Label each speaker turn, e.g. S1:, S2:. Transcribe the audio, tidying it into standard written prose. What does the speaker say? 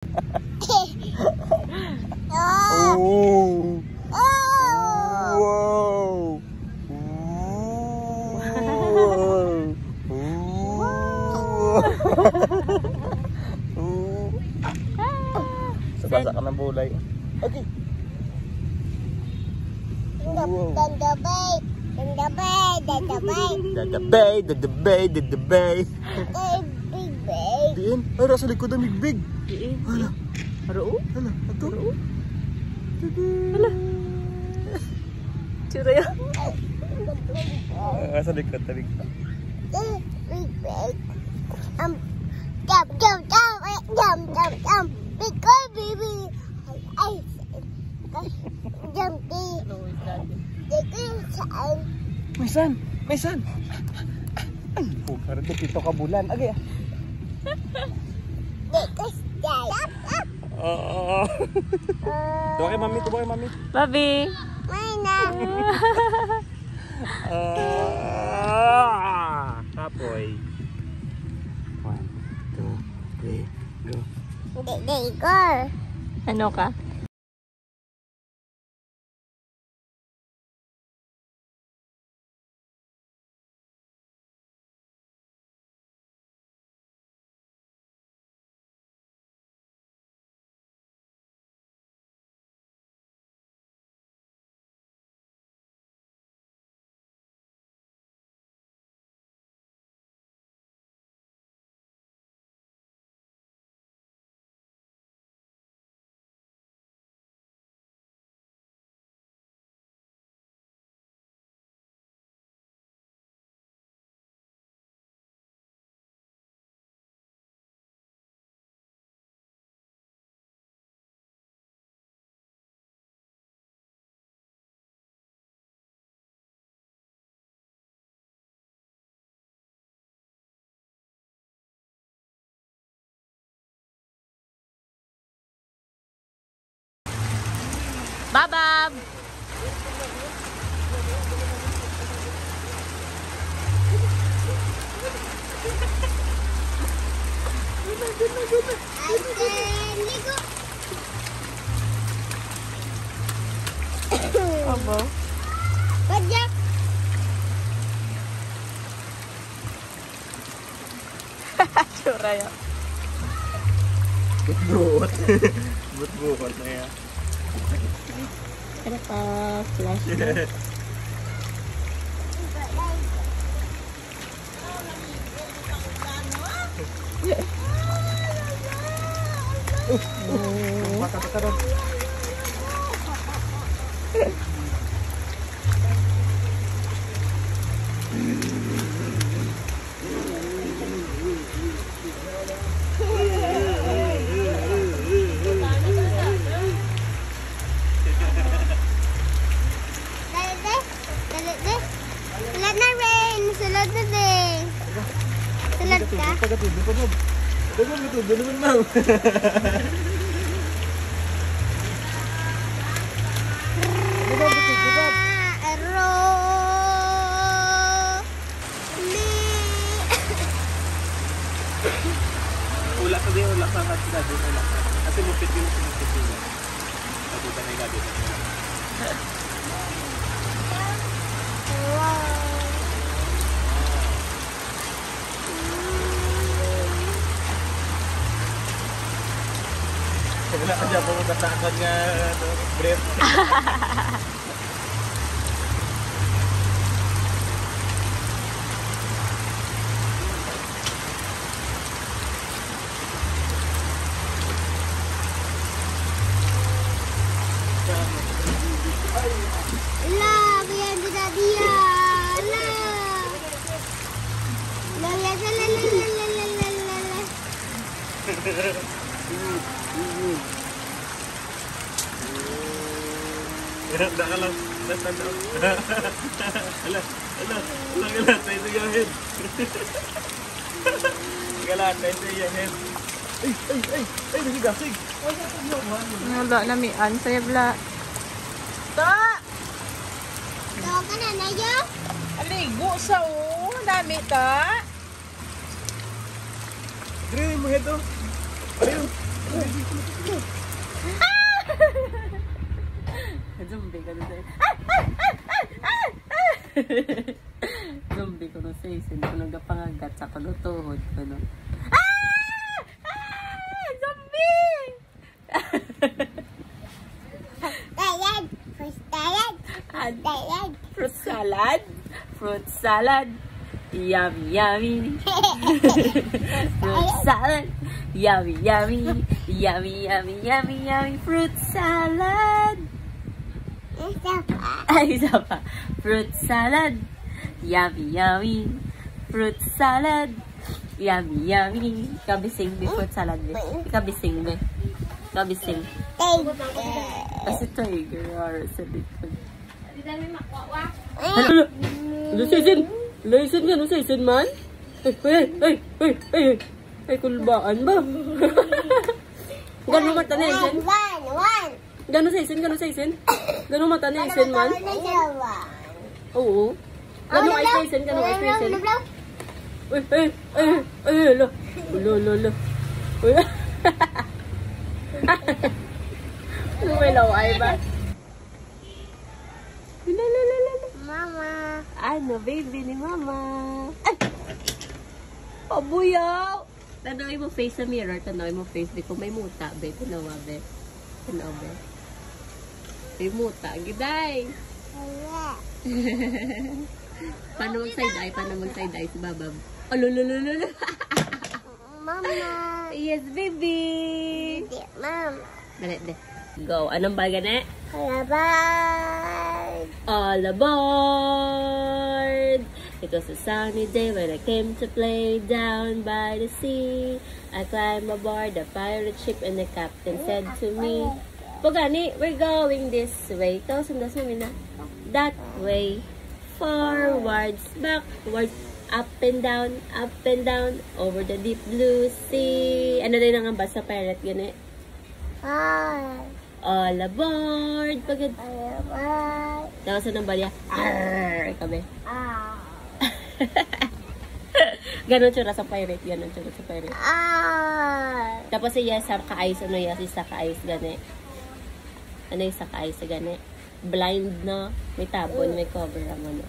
S1: Oh. Wow. Sabasa ka ng bulay. Okay. Dadabay. Diin, ara sa likod ang migbig. Hala.
S2: Haro?
S1: Hala, ato.
S2: Hala. Tsura yan.
S1: Sa likod, talig pa. May san. Parang dito ka bulan. Agay. Tuwa kay mami.
S2: Babi.
S1: Kapoy. 1, 2, 3, go.
S2: Ano ka? Babab! Abo.
S3: Bajak.
S2: Tsura yan.
S1: But na yan.
S2: Ano pa? Flash na.
S1: Mata-mata. Ulak sa gabi ulak. Kasi mupit yun. Pagbutan na yung gabi. Wala ka dyan, pumunta sa akin nga breath. Dah kalau dah tanda. Alah, saya tu yang head. Galah, saya yang head. Dah gasing.
S2: Wala namian saya bla. Ta.
S3: Tahu kan ayo?
S2: Aligo sa dami ta.
S1: Dre mo head oh. Ayun.
S2: Zombie ka na sa'yo. Zombie ko na sa'yo. Sino ko nagapangagat sa kalutuhod ko no. Zombie!
S3: Salad. Fruit salad. Salad.
S2: Fruit salad. Fruit salad. Yummy, yummy. Fruit salad. Yummy, yummy. Yummy, yummy, yummy, yummy. Fruit salad.
S3: Isa pa.
S2: Ay, isa pa. Fruit salad. Yummy, yummy. Fruit salad. Yummy, yummy. Kabising be fruit salad be. Kabising be. Kabising. Kasi tiger are sa likod. Ano? Lusisin! Lusisin ka, lusisin man? Ay, kulbaan ba? Gano'ng mata na isin?
S3: One.
S2: Gano'ng sa isin? Gano'ng sa isin? Gano'ng mata na isin man? Oo. Gano'ng ice na isin? Gano'ng ice na isin? Lo. Ano may laway ba?
S3: Mama.
S2: Ano, baby ni mama? Ay! Pabuyaw! Tanawin mo face sa mirror. Tanawin mo face. Di ko may muta, be. Tanawa, be. Tanawa, be. May muta. Giday! Paano mag-side eye? Paano mag-side eye si Babab? Oh, lululululu.
S3: Mama.
S2: Yes, baby!
S3: Hindi, Mama.
S2: Dali, de. Go. Anong baga na?
S3: Bye.
S2: All aboard! It was a sunny day when I came to play down by the sea. I climbed aboard the pirate ship and the captain said to me, Pagani, we're going this way. Ito, sundas namin na. That way. Forwards, backwards, up and down, over the deep blue sea. Ano din ang ambas sa pirate, gani? All aboard! Pagod. Tapos anong balya? Arrrr! Kabe. Ganon tsura sa pirate. Ganon tsura sa pirate. Tapos siya sa ka-ice. Ano yan? Si sa ka-ice gani. Ano yung sa ka-ice gani? Blind na. May tabon. May cover naman.